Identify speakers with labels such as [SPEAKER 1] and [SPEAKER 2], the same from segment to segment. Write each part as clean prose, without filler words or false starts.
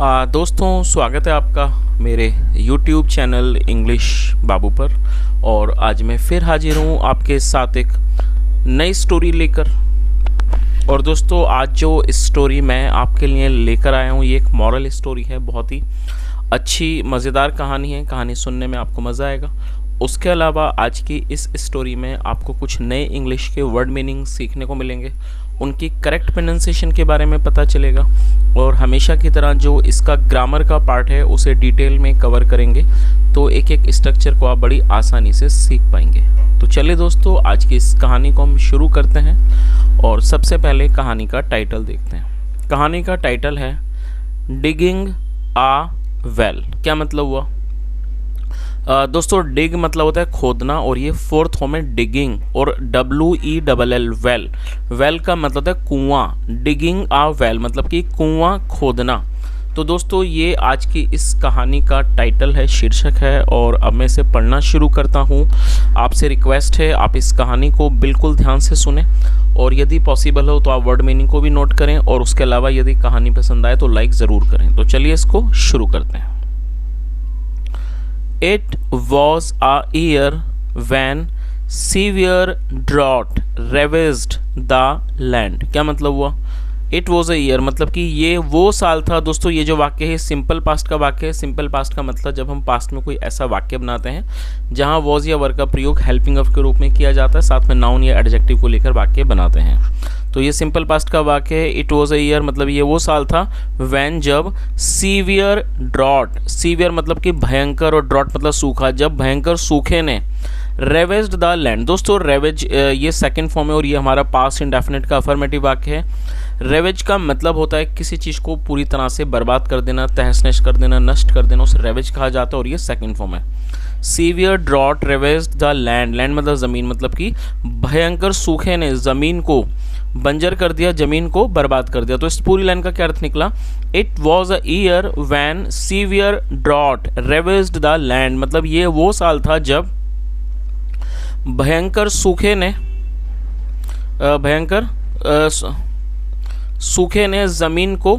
[SPEAKER 1] दोस्तों, स्वागत है आपका मेरे YouTube चैनल इंग्लिश बाबू पर। और आज मैं फिर हाजिर हूँ आपके साथ एक नई स्टोरी लेकर। और दोस्तों, आज जो स्टोरी मैं आपके लिए लेकर आया हूँ ये एक मॉरल स्टोरी है। बहुत ही अच्छी मज़ेदार कहानी है। कहानी सुनने में आपको मज़ा आएगा। उसके अलावा आज की इस स्टोरी में आपको कुछ नए इंग्लिश के वर्ड मीनिंग सीखने को मिलेंगे, उनकी करेक्ट प्रोनाउंसिएशन के बारे में पता चलेगा और हमेशा की तरह जो इसका ग्रामर का पार्ट है उसे डिटेल में कवर करेंगे, तो एक एक स्ट्रक्चर को आप बड़ी आसानी से सीख पाएंगे। तो चलिए दोस्तों, आज की इस कहानी को हम शुरू करते हैं और सबसे पहले कहानी का टाइटल देखते हैं। कहानी का टाइटल है डिगिंग आ वेल। क्या मतलब हुआ? दोस्तों, डिग मतलब होता है खोदना और ये फोर्थ फॉर्म है डिगिंग और WELL वेल। वेल का मतलब है कुआं। डिगिंग आ वेल मतलब कि कुआं खोदना। तो दोस्तों, ये आज की इस कहानी का टाइटल है, शीर्षक है। और अब मैं इसे पढ़ना शुरू करता हूँ। आपसे रिक्वेस्ट है आप इस कहानी को बिल्कुल ध्यान से सुने और यदि पॉसिबल हो तो आप वर्ड मीनिंग को भी नोट करें और उसके अलावा यदि कहानी पसंद आए तो लाइक ज़रूर करें। तो चलिए इसको शुरू करते हैं। It was a year when severe drought ravaged the land। क्या मतलब हुआ? It was a year मतलब कि ये वो साल था। दोस्तों, ये जो वाक्य है सिंपल पास्ट का वाक्य है। सिंपल पास्ट का मतलब जब हम पास्ट में कोई ऐसा वाक्य बनाते हैं जहाँ वॉज या वर का प्रयोग हेल्पिंग ऑफ के रूप में किया जाता है, साथ में नाउन या एडजेक्टिव को लेकर वाक्य बनाते हैं। तो ये सिंपल पास्ट का वाक्य है। इट वॉज अ ईयर मतलब ये वो साल था व्हेन जब सीवियर ड्रॉट, सीवियर मतलब कि भयंकर और ड्रॉट मतलब सूखा, जब भयंकर सूखे ने रेवेज्ड द लैंड। दोस्तों, रेवेज ये सेकंड फॉर्म है और ये हमारा पास्ट इंडेफिनिट का अफर्मेटिव वाक्य है। रेवेज का मतलब होता है किसी चीज़ को पूरी तरह से बर्बाद कर देना, तहस नहस कर देना, नष्ट कर देना, उसे रेवेज कहा जाता है और ये सेकंड फॉर्म है। Severe drought ravaged the land. Land मतलब ज़मीन, मतलब कि भयंकर सूखे ने ज़मीन को बंजर कर दिया, ज़मीन को बर्बाद कर दिया। तो इस पूरी लाइन का क्या अर्थ निकला? It was a year when severe drought ravaged the land मतलब ये वो साल था जब भयंकर सूखे ने सूखे ने ज़मीन को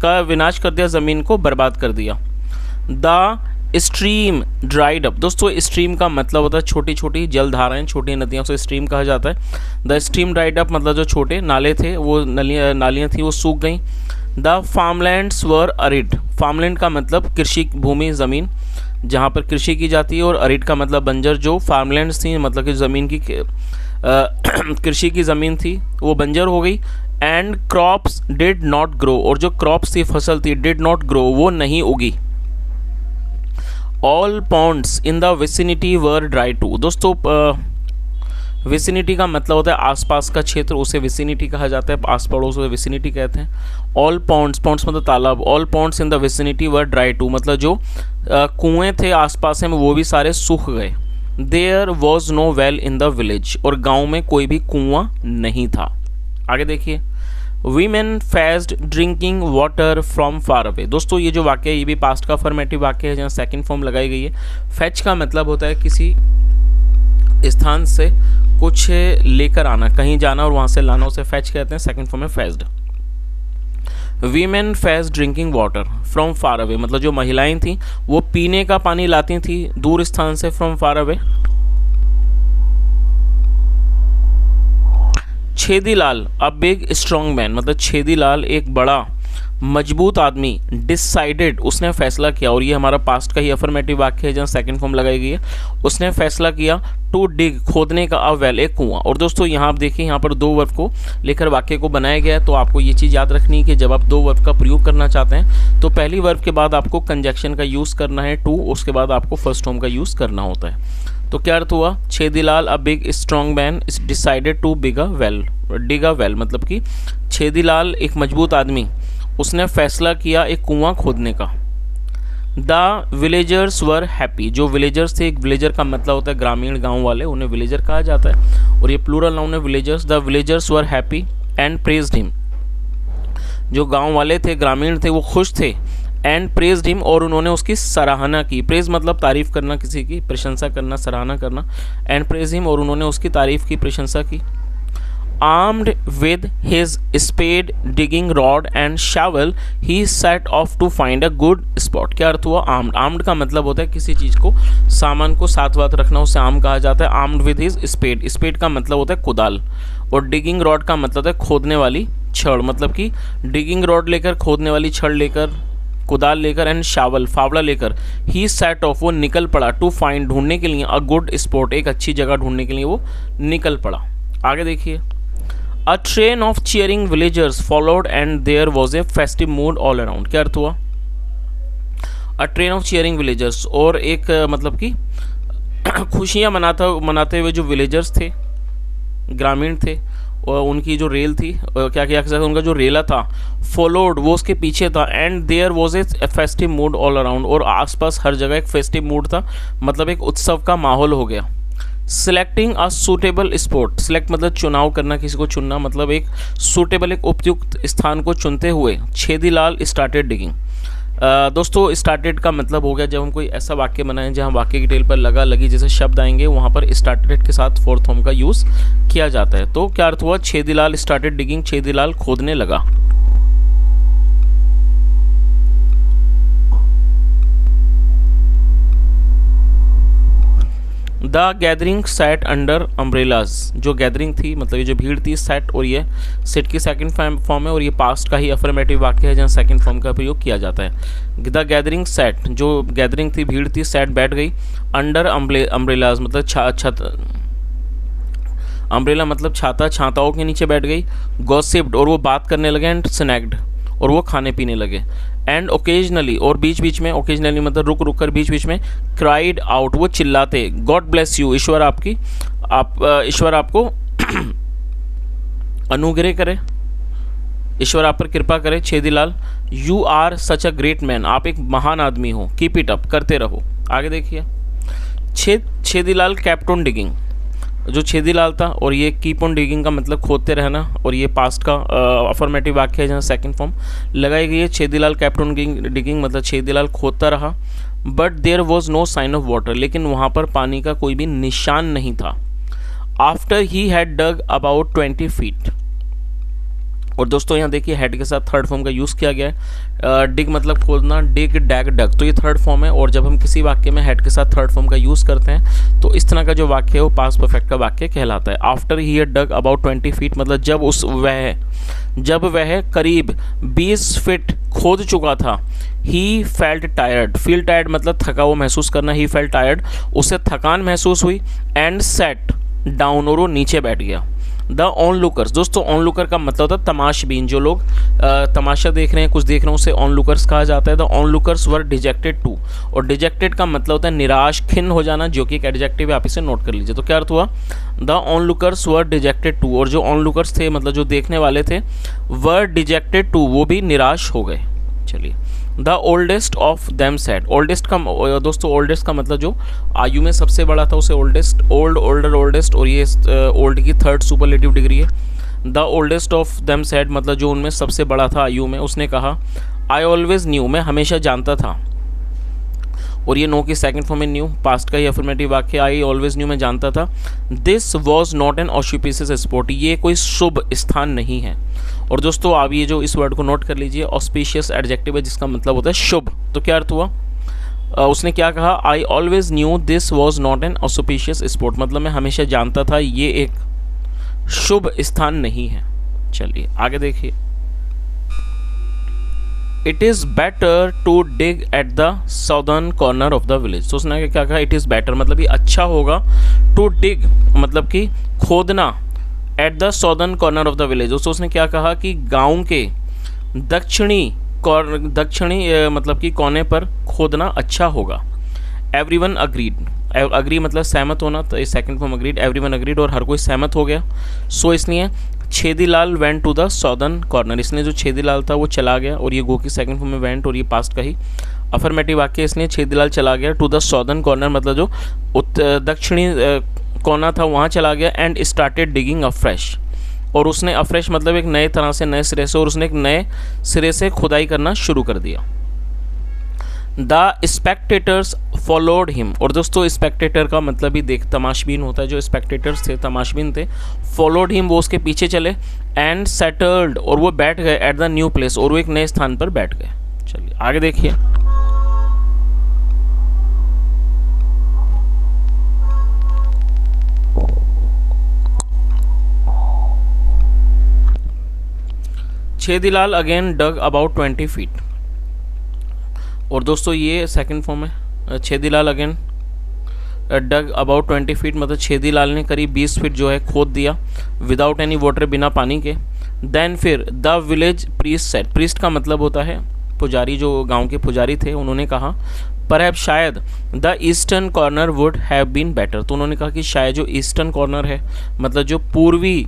[SPEAKER 1] का विनाश कर दिया, ज़मीन को बर्बाद कर दिया। The stream dried up. दोस्तों, स्ट्रीम का मतलब होता है छोटी छोटी जलधाराएं, छोटी नदियों से स्ट्रीम कहा जाता है। द स्ट्रीम ड्राइड अप मतलब जो छोटे नाले थे, वो नालियाँ थी, वो सूख गईं। The farmlands were arid. Farmland का मतलब कृषि भूमि, ज़मीन जहाँ पर कृषि की जाती है, और अरिड का मतलब बंजर। जो फार्मलैंड्स थी मतलब कि ज़मीन की कृषि की ज़मीन थी वो बंजर हो गई। And crops did not grow, और जो क्रॉप्स थी, फसल थी, डिड नॉट ग्रो वो नहीं उगी। All ponds in the vicinity were dry too. दोस्तों, विसिनिटी का मतलब होता है आसपास का क्षेत्र, उसे विसिनिटी कहा जाता है। आस पड़ोस उसे विसिनिटी कहते हैं। ऑल पॉन्ड्स, पॉन्ड्स मतलब तालाब। All ponds in the vicinity were dry too मतलब जो कुएं थे आसपास में वो भी सारे सूख गए। There was no well in the village, और गांव में कोई भी कुआं नहीं था। आगे देखिए। Women faced drinking water from far away. दोस्तों, ये जो वाक्य है ये भी पास्ट का फॉर्मेटिव वाक्य है जहाँ सेकंड फॉर्म लगाई गई है। फेच का मतलब होता है किसी स्थान से कुछ लेकर आना, कहीं जाना और वहाँ से लाना, उसे फेच कहते हैं। सेकंड फॉर्म है faced. Women faced drinking water from far away मतलब जो महिलाएं थीं वो पीने का पानी लाती थी दूर स्थान से, from far away. Chhedilal a big strong man मतलब छेदीलाल एक बड़ा मजबूत आदमी। डिसाइडेड उसने फैसला किया, और ये हमारा पास्ट का ही अफर्मेटिव वाक्य है जहाँ सेकंड फॉर्म लगाई गई है। उसने फैसला किया टू डिग खोदने का, अ वेल एक कुआं। और दोस्तों, यहाँ आप देखिए, यहाँ पर दो वर्ब को लेकर वाक्य को बनाया गया है। तो आपको ये चीज़ याद रखनी है कि जब आप दो वर्ब का प्रयोग करना चाहते हैं तो पहली वर्ब के बाद आपको कंजक्शन का यूज़ करना है टू, उसके बाद आपको फर्स्ट फॉर्म का यूज़ करना होता है। तो क्या अर्थ हुआ? Chhedilal a big strong man is decided to big a well, dig a well मतलब कि छेदीलाल एक मजबूत आदमी, उसने फैसला किया एक कुआं खोदने का। The villagers were happy. जो विलेजर्स थे, एक विलेजर का मतलब होता है ग्रामीण, गांव वाले, उन्हें विलेजर कहा जाता है और ये प्लूरल नाउन है villagers. The villagers were happy and praised him. जो गांव वाले थे, ग्रामीण थे, वो खुश थे। एंड प्रेज्ड हिम और उन्होंने उसकी सराहना की। प्रेज मतलब तारीफ करना, किसी की प्रशंसा करना, सराहना करना। एंड प्रेज हिम और उन्होंने उसकी तारीफ की, प्रशंसा की। Armed with his spade, digging rod and shovel, he set off to find a good spot. क्या अर्थ हुआ armed? Armed का मतलब होता है किसी चीज़ को, सामान को साथ वाथ रखना, उसे आर्म कहा जाता है. Armed with his spade, spade का मतलब होता है कुदाल, और digging rod का मतलब है खोदने वाली छड़, मतलब कि digging rod लेकर, खोदने वाली छड़ लेकर, कुदाल लेकर, एंड शावल फावड़ा लेकर, ही सेट ऑफ वो निकल पड़ा, टू फाइंड ढूंढने के लिए, अ गुड स्पॉट एक अच्छी जगह ढूंढने के लिए वो निकल पड़ा. आगे देखिए. A train of cheering villagers followed and there was a festive mood all around. क्या अर्थ हुआ? A train of cheering villagers, और एक मतलब कि खुशियाँ मनाते हुए जो विलेजर्स थे, ग्रामीण थे, और उनकी जो रेल थी, क्या किया उनका जो रेला था, फॉलोड वो उसके पीछे था, and there was a festive mood all around, और आसपास हर जगह एक फेस्टिव मूड था, मतलब एक उत्सव का माहौल हो गया. Selecting a suitable spot, select मतलब चुनाव करना, किसी को चुनना, मतलब एक सूटेबल एक उपयुक्त स्थान को चुनते हुए छेदीलाल स्टार्टेड डिगिंग. दोस्तों स्टार्टेड का मतलब हो गया जब हम कोई ऐसा वाक्य बनाएं जहां वाक्य की टेल पर लगा लगी जैसे शब्द आएंगे, वहां पर स्टार्टेड के साथ फोर्थ फॉर्म का यूज किया जाता है. तो क्या अर्थ हुआ? छेदीलाल स्टार्टेड डिगिंग, छेदीलाल खोदने लगा. The gathering set under umbrellas, जो गैदरिंग थी मतलब ये जो भीड़ थी, सेट, और ये सेट की सेकंड फॉर्म है, और ये पास्ट का ही अफर्मेटिव वाक्य है जहाँ सेकंड फॉर्म का प्रयोग किया जाता है. द गैदरिंग सेट, जो गैदरिंग थी, भीड़ थी, सेट बैठ गई, अंडर अम्ब्रेलाज मतलब छत, अम्ब्रेला मतलब छाता, छाताओं के नीचे बैठ गई. गॉसिप्ड, और वो बात करने लगे, एंड स्नैक्ड, और वो खाने पीने लगे. एंड ओकेजनली, और बीच बीच में, ओकेजनली मतलब रुक रुक कर, बीच बीच में, क्राइड आउट, वो चिल्लाते, गॉड ब्लेस यू, ईश्वर आपको अनुग्रह करे, ईश्वर आप पर कृपा करे. Chhedilal, you are such a great man, आप एक महान आदमी हो, कीप इट अप, करते रहो. आगे देखिए. छेदीलाल केप्ट ऑन डिगिंग, जो छेदीलाल था, और ये कीप ऑन डिगिंग का मतलब खोदते रहना, और ये पास्ट का अफर्मेटिव वाक्य है जहाँ सेकंड फॉर्म लगाई गई है. छेदीलाल केप्ट ऑन डिगिंग मतलब छेदीलाल खोदता रहा. But there was no sign of water, लेकिन वहाँ पर पानी का कोई भी निशान नहीं था. After he had dug about 20 feet, और दोस्तों यहाँ देखिए हेड के साथ थर्ड फॉर्म का यूज़ किया गया है. डिग मतलब खोदना, डिग डैग डग, तो ये थर्ड फॉर्म है, और जब हम किसी वाक्य में हेड के साथ थर्ड फॉर्म का यूज़ करते हैं तो इस तरह का जो वाक्य है वो पास्ट परफेक्ट का वाक्य कहलाता है. After he had dug about 20 feet मतलब जब वह करीब 20 फीट खोद चुका था. He felt tired, feel tired मतलब थका हुआ महसूस करना, ही फेल्ट टायर्ड, उसे थकान महसूस हुई. एंड सेट डाउन, और वो नीचे बैठ गया. द ऑन लुकर्स, दोस्तों ऑन लुकर का मतलब होता है तमाशबीन, जो लोग तमाशा देख रहे हैं, कुछ देख रहे हैं, उसे ऑन लुकर्स कहा जाता है. The onlookers were dejected too, और डिजेक्टेड का मतलब होता है निराश, खिन्न हो जाना, जो कि एक एडजेक्टिव है, आप इसे नोट कर लीजिए. तो क्या अर्थ हुआ? The onlookers were dejected too, और जो ऑन लुकर्स थे मतलब जो देखने वाले थे, वर डिजेक्टेड टू, वो भी निराश हो गए. चलिए. The oldest of them said, oldest का दोस्तों ओल्डेस्ट का मतलब जो आयु में सबसे बड़ा था उसे ओल्डेस्ट, ओल्ड, ओल्डर, ओल्डेस्ट, और ये ओल्ड की थर्ड सुपरलेटिव डिग्री है. The oldest of them said मतलब जो उनमें सबसे बड़ा था आयु में, उसने कहा, आई ऑलवेज न्यू, मैं हमेशा जानता था, और ये नो की सेकंड फॉर्म में न्यू, पास्ट का ही अफर्मेटिव वाक्य, आई ऑलवेज न्यू, मैं जानता था. This was not an auspicious spot, ये कोई शुभ स्थान नहीं है. और दोस्तों आप ये जो इस वर्ड को नोट कर लीजिए, ऑस्पिशियस एडजेक्टिव है जिसका मतलब होता है शुभ. तो क्या अर्थ हुआ? उसने क्या कहा? I always new this was not an auspicious spot, मतलब मैं हमेशा जानता था ये एक शुभ स्थान नहीं है. चलिए आगे देखिए. It is better to dig at the southern corner of the village. तो उसने क्या कहा? इट इज़ बेटर मतलब ये अच्छा होगा, टू डिग मतलब कि खोदना, eight the southern corner of the village. दोस्तों उसने क्या कहा कि गांव के दक्षिणी मतलब कि कोने पर खोदना अच्छा होगा. एवरीवन अग्रीड, अग्री मतलब सहमत होना, तो second form agreed, everyone agreed, और हर कोई सहमत हो गया. सो इसलिए Chhedilal went to the southern corner, इसने जो छेदीलाल था वो चला गया, और ये गो की सेकंड फॉर्म में वेंट, और ये पास्ट का ही अफर्मेटिव वाक्य, इसलिए छेदीलाल चला गया टू द साउदर्न कॉर्नर मतलब जो दक्षिणी कोना था वहाँ चला गया. एंड स्टार्टेड डिगिंग अफ्रेश, और उसने अफ्रेश मतलब एक नए तरह से, नए सिरे से, और उसने एक नए सिरे से खुदाई करना शुरू कर दिया. द स्पेक्टेटर्स फॉलोड हिम, और दोस्तों स्पेक्टेटर का मतलब ही देख तमाशबीन होता है, जो स्पेक्टेटर्स थे तमाशबीन थे, फॉलोड हिम वो उसके पीछे चले, एंड सेटल्ड और वो बैठ गए एट द न्यू प्लेस, और वो एक नए स्थान पर बैठ गए। चलिए आगे देखिए। Chhedilal again dug about 20 feet, और दोस्तों ये सेकंड फॉर्म है। Chhedilal again dug about 20 feet, मतलब छेदीलाल ने करीब 20 फीट जो है खोद दिया, विदाउट एनी वाटर, बिना पानी के। देन फिर the village priest said, priest का मतलब होता है पुजारी, जो गांव के पुजारी थे, उन्होंने कहा परहैप्स शायद the eastern corner would have been better, तो उन्होंने कहा कि शायद जो ईस्टर्न कॉर्नर है, मतलब जो पूर्वी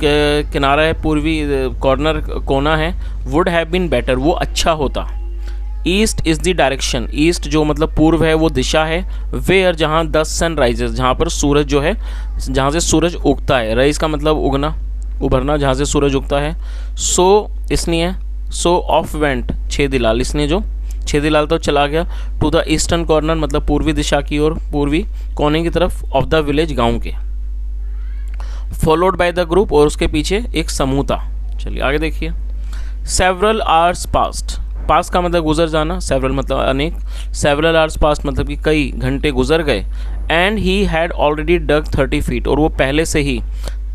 [SPEAKER 1] किनारा है, पूर्वी कॉर्नर कोना है, वुड हैव बीन बेटर, वो अच्छा होता। East is the direction, east जो मतलब पूर्व है वो दिशा है, वेयर जहाँ द सन राइजेस, जहाँ पर सूरज जो है, जहाँ से सूरज उगता है, राइज का मतलब उगना, उभरना, जहाँ से सूरज उगता है। सो इसलिए सो ऑफ वेंट छेदीलाल, इसने जो छेदीलाल तो चला गया टू द ईस्टर्न कॉर्नर, मतलब पूर्वी दिशा की ओर, पूर्वी कोने की तरफ, ऑफ द विलेज, गाँव के। फॉलोड बाय द ग्रुप, और उसके पीछे एक समूह था। चलिए आगे देखिए। सेवरल आवर्स पास्ट, पास का मतलब गुजर जाना, सेवरल मतलब अनेक, सेवरल आवर्स पास्ट मतलब कि कई घंटे गुजर गए, and he had already dug 30 feet, और वो पहले से ही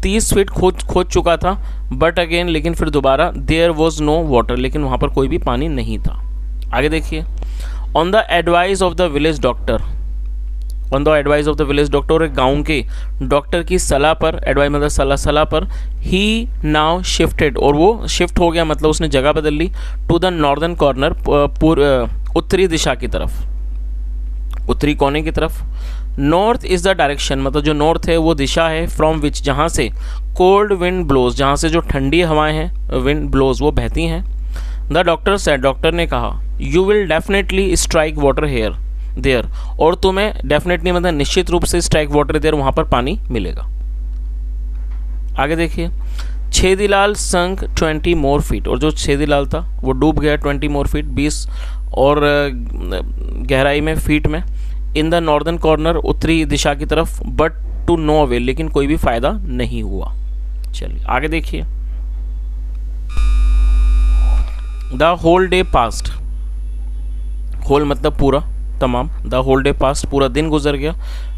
[SPEAKER 1] 30 फीट खोद चुका था। बट अगेन, लेकिन फिर दोबारा, देयर वॉज नो वाटर, लेकिन वहाँ पर कोई भी पानी नहीं था। आगे देखिए। On the advice of the village doctor, on the advice of the village doctor, एक गाँव के डॉक्टर की सलाह पर, एडवाइस मतलब सलाह पर, ही नाउ शिफ्टेड, और वो शिफ्ट हो गया, मतलब उसने जगह बदल ली, टू द नॉर्दर्न कॉर्नर, उत्तरी दिशा की तरफ, उत्तरी कोने की तरफ। नॉर्थ इज़ द डायरेक्शन, मतलब जो नॉर्थ है वो दिशा है, फ्रॉम विच, जहाँ से कोल्ड विंड ब्लोज, जहाँ से जो ठंडी हवाएं हैं, विंड ब्लोज, वो बहती हैं। द डॉक्टर सेड, डॉक्टर ने कहा, you will definitely strike water here there, और तुम्हें डेफिनेटली मतलब निश्चित रूप से स्ट्राइक वाटर देयर, वहाँ पर पानी मिलेगा। आगे देखिए। छेदीलाल संक 20 मोर फीट, और जो छेदीलाल था वो डूब गया 20 मोर फीट, 20 और गहराई में, फीट में, इन द नॉर्दर्न कॉर्नर, उत्तरी दिशा की तरफ, बट टू नो अवेल, लेकिन कोई भी फायदा नहीं हुआ। चलिए आगे देखिए। The whole day passed, whole मतलब पूरा, तमाम, द होल डे पास्ट, पूरा दिन गुजर गया,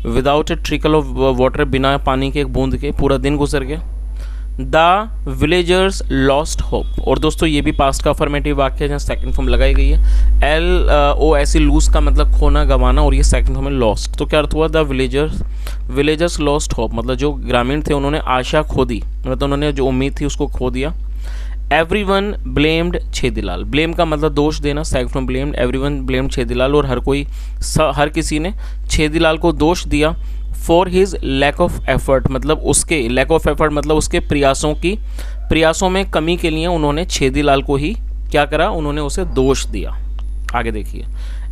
[SPEAKER 1] without A trickle of water, बिना पानी के, एक बूंद के, पूरा दिन गुजर गया। द विलेजर्स लॉस्ट होप, और दोस्तों ये भी पास्ट का अफर्मेटिव वाक्य है, जहाँ सेकंड फॉर्म लगाई गई है। LOS लूज का मतलब खोना, गंवाना, और ये सेकंड फॉर्म में लॉस्ट, तो क्या अर्थ हुआ? द विलेजर्स लॉस्ट होप, मतलब जो ग्रामीण थे उन्होंने आशा खो दी, मतलब उन्होंने जो उम्मीद थी उसको खो दिया। एवरीवन ब्लेम्ड छेदीलाल, ब्लेम का मतलब दोष देना, second from blamed, everyone blamed Chhedilal, और हर किसी ने छेदीलाल को दोष दिया। For his lack of effort, मतलब उसके लैक ऑफ एफर्ट मतलब उसके प्रयासों में कमी के लिए उन्होंने छेदीलाल को ही क्या करा, उन्होंने उसे दोष दिया। आगे देखिए।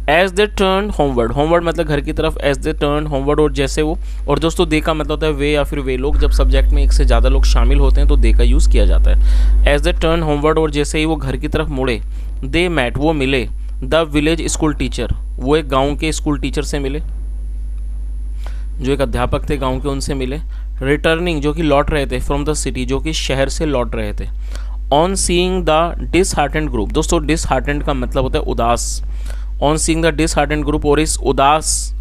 [SPEAKER 1] As they turn homeward, homeward मतलब घर की तरफ, एज दे टर्न होमवर्ड, और जैसे वो, और दोस्तों दे का मतलब होता है वे या फिर वे लोग, जब सब्जेक्ट में एक से ज़्यादा लोग शामिल होते हैं तो दे का यूज़ किया जाता है। एज दे टर्न होमवर्ड, और जैसे ही वो घर की तरफ मुड़े, दे मैट, वो मिले, द विलेज स्कूल टीचर, वो एक गाँव के स्कूल टीचर से मिले, जो एक अध्यापक थे गाँव के, उनसे मिले। रिटर्निंग, जो कि लौट रहे थे, फ्रॉम द सिटी, जो कि शहर से लौट रहे थे। On seeing the disheartened group, दोस्तों डिसहार्टेंड का मतलब होता है उदास। On seeing the disheartened group, और इस उदास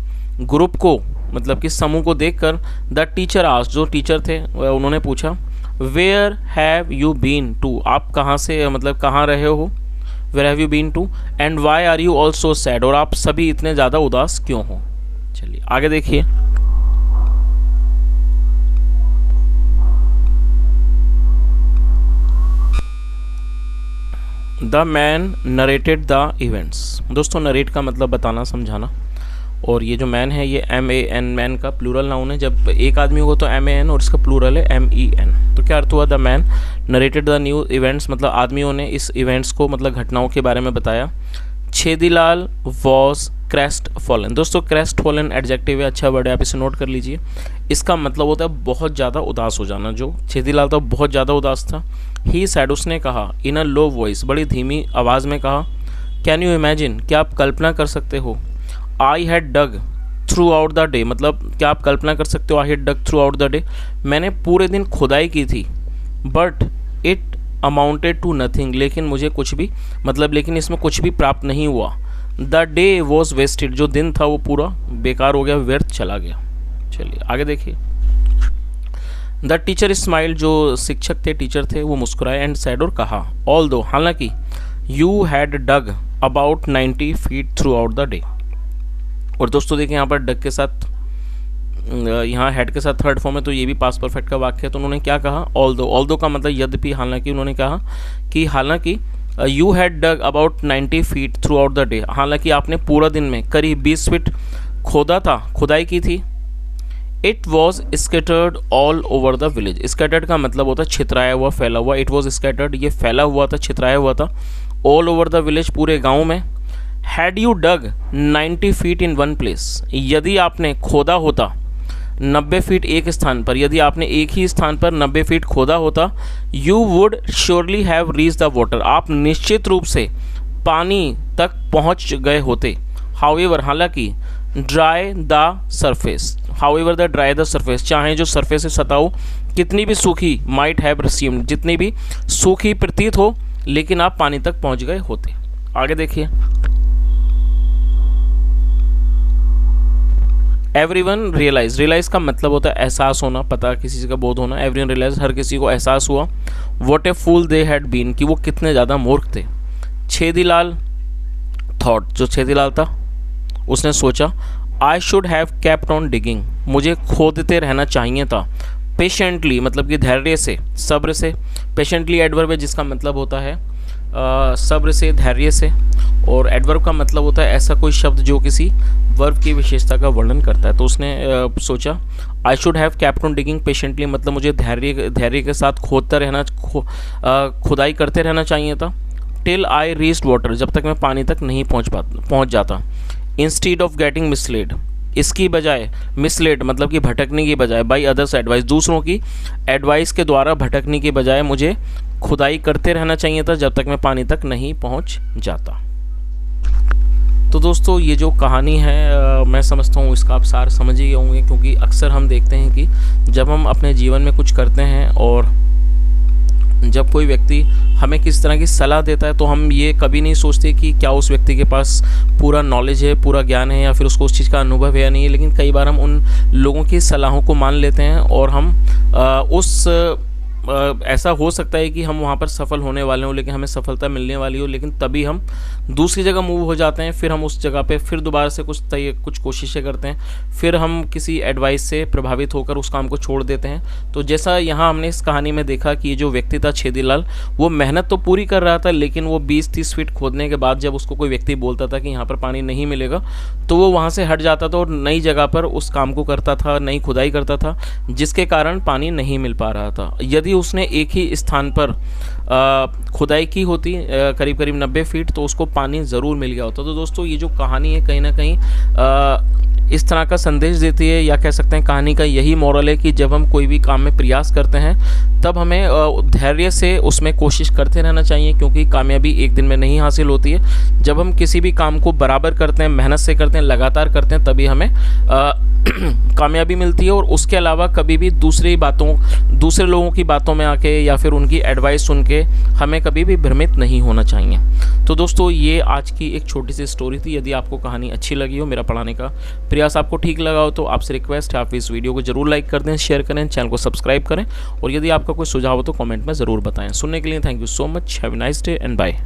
[SPEAKER 1] ग्रुप को, मतलब कि समूह को देखकर, द टीचर आस्क्ड, जो टीचर थे उन्होंने पूछा, where have you been to, आप कहाँ से, मतलब कहाँ रहे हो, where have you been to, and why are you also sad, और आप सभी इतने ज़्यादा उदास क्यों हो। चलिए आगे देखिए। The man narrated the events, दोस्तों नरेट का मतलब बताना, समझाना, और ये जो मैन है ये MAN, मैन का प्लूरल नाउन है, जब एक आदमी होगा तो MAN, और इसका प्लूरल है MEN। तो क्या अर्थ हुआ? The man narrated the new events, मतलब आदमियों ने इस इवेंट्स को, मतलब घटनाओं के बारे में बताया। छेदीलाल वॉज क्रेस्ट फॉलन, दोस्तों क्रेस्ट फॉलन एडजेक्टिव है, अच्छा वर्ड है, आप इसे नोट कर लीजिए। इसका मतलब होता है बहुत ज़्यादा उदास हो जाना। जो छेदीलाल था बहुत ज़्यादा उदास था। ही सैड, उसने कहा, इन अ लो वॉइस, बड़ी धीमी आवाज़ में कहा, कैन यू इमेजिन, क्या आप कल्पना कर सकते हो? I had dug throughout the day, मतलब क्या आप कल्पना कर सकते हो? I had dug throughout the day, मैंने पूरे दिन खुदाई की थी। But it amounted to nothing, लेकिन मुझे कुछ भी मतलब लेकिन इसमें कुछ भी प्राप्त नहीं हुआ। द डे वॉज वेस्टेड, जो दिन था वो पूरा बेकार हो गया, व्यर्थ चला गया। चलिए आगे देखिए। द टीचर स्माइल, जो शिक्षक थे, टीचर थे, वो मुस्कुराए एंड सैड, और कहा, ऑल दो, हालांकि, you had dug about 90 feet throughout the day. और दोस्तों देखिए यहाँ पर डग के साथ, यहाँ हेड के साथ थर्ड फॉर्म है, तो ये भी पास्ट परफेक्ट का वाक्य है। तो उन्होंने क्या कहा? ऑल दो का मतलब यद्यपि, हालांकि। उन्होंने कहा कि हालांकि you had dug about 90 feet throughout the day, हालांकि आपने पूरा दिन में करीब 20 फीट खोदा था, खुदाई की थी। It was scattered all over the village, scattered का मतलब होता है छितराया हुआ, फैला हुआ। इट वॉज स्कैटर्ड, ये फैला हुआ था, छितराया हुआ था। ऑल ओवर द विलेज, पूरे गाँव में। Had you dug 90 feet in one place, यदि आपने खोदा होता 90 फीट एक स्थान पर, यदि आपने एक ही स्थान पर 90 फीट खोदा होता, you would surely have reach the water, आप निश्चित रूप से पानी तक पहुंच गए होते। हाउएवर, हालांकि, dry the surface, however the dry the surface, चाहे जो सरफेस से सतह हो कितनी भी सूखी, माइट हैव रिसीव्ड, जितनी भी सूखी प्रतीत हो, लेकिन आप पानी तक पहुंच गए होते। आगे देखिए। एवरीवन रियलाइज, रियलाइज का मतलब होता है एहसास होना, पता, किसी चीज़ का बोध होना। एवरीवन रियलाइज, हर किसी को एहसास हुआ। What a fool they had been, कि वो कितने ज़्यादा मूर्ख थे। छेदीलाल थॉट, जो छेदीलाल था उसने सोचा, I should have kept on digging, मुझे खोदते रहना चाहिए था। पेशेंटली मतलब कि धैर्य से, सब्र से। पेशेंटली एडवर्ब है जिसका मतलब होता है सब्र से, धैर्य से। और एडवर्ब का मतलब होता है ऐसा कोई शब्द जो किसी वर्ब की विशेषता का वर्णन करता है। तो उसने सोचा, I should have kept on digging patiently, मतलब मुझे धैर्य के साथ खोदता रहना, खुदाई करते रहना चाहिए था। टिल आई रीच्ड वाटर, जब तक मैं पानी तक नहीं पहुंच जाता। इंस्टीड ऑफ गेटिंग मिसलेड, इसकी बजाय, मिसलेड मतलब कि भटकने की बजाय, बाई अदर्स एडवाइस, दूसरों की एडवाइस के द्वारा भटकने की बजाय मुझे खुदाई करते रहना चाहिए था जब तक मैं पानी तक नहीं पहुंच जाता। तो दोस्तों ये जो कहानी है मैं समझता हूँ इसका आप सार समझ ही गए होंगे, क्योंकि अक्सर हम देखते हैं कि जब हम अपने जीवन में कुछ करते हैं और जब कोई व्यक्ति हमें किस तरह की सलाह देता है तो हम ये कभी नहीं सोचते कि क्या उस व्यक्ति के पास पूरा नॉलेज है, पूरा ज्ञान है, या फिर उसको उस चीज़ का अनुभव है या नहीं है। लेकिन कई बार हम उन लोगों की सलाहों को मान लेते हैं और हम ऐसा हो सकता है कि हम वहाँ पर सफल होने वाले हों, लेकिन हमें सफलता मिलने वाली हो, लेकिन तभी हम दूसरी जगह मूव हो जाते हैं। फिर हम उस जगह पे फिर दोबारा से कुछ कोशिशें करते हैं, फिर हम किसी एडवाइस से प्रभावित होकर उस काम को छोड़ देते हैं। तो जैसा यहाँ हमने इस कहानी में देखा कि ये जो व्यक्ति था छेदीलाल, वो मेहनत तो पूरी कर रहा था, लेकिन वो 20-30 फीट खोदने के बाद जब उसको कोई व्यक्ति बोलता था कि यहाँ पर पानी नहीं मिलेगा, तो वो वहाँ से हट जाता था और नई जगह पर उस काम को करता था, नई खुदाई करता था, जिसके कारण पानी नहीं मिल पा रहा था। यदि उसने एक ही स्थान पर खुदाई की होती करीब करीब 90 फीट, तो उसको पानी ज़रूर मिल गया होता। तो दोस्तों ये जो कहानी है कहीं ना कहीं इस तरह का संदेश देती है, या कह सकते हैं कहानी का यही मॉरल है कि जब हम कोई भी काम में प्रयास करते हैं तब हमें धैर्य से उसमें कोशिश करते रहना चाहिए, क्योंकि कामयाबी एक दिन में नहीं हासिल होती है। जब हम किसी भी काम को बराबर करते हैं, मेहनत से करते हैं, लगातार करते हैं, तभी हमें कामयाबी मिलती है। और उसके अलावा कभी भी दूसरे लोगों की बातों में आके या फिर उनकी एडवाइस सुन के हमें कभी भी भ्रमित नहीं होना चाहिए। तो दोस्तों ये आज की एक छोटी सी स्टोरी थी। यदि आपको कहानी अच्छी लगी हो, मेरा पढ़ाने का प्रयास आपको ठीक लगा हो, तो आपसे रिक्वेस्ट है आप इस वीडियो को जरूर लाइक कर दें, शेयर करें, चैनल को सब्सक्राइब करें, और यदि आपका कोई सुझाव हो तो कमेंट में ज़रूर बताएं। सुनने के लिए thank you so much. Have a nice day and bye.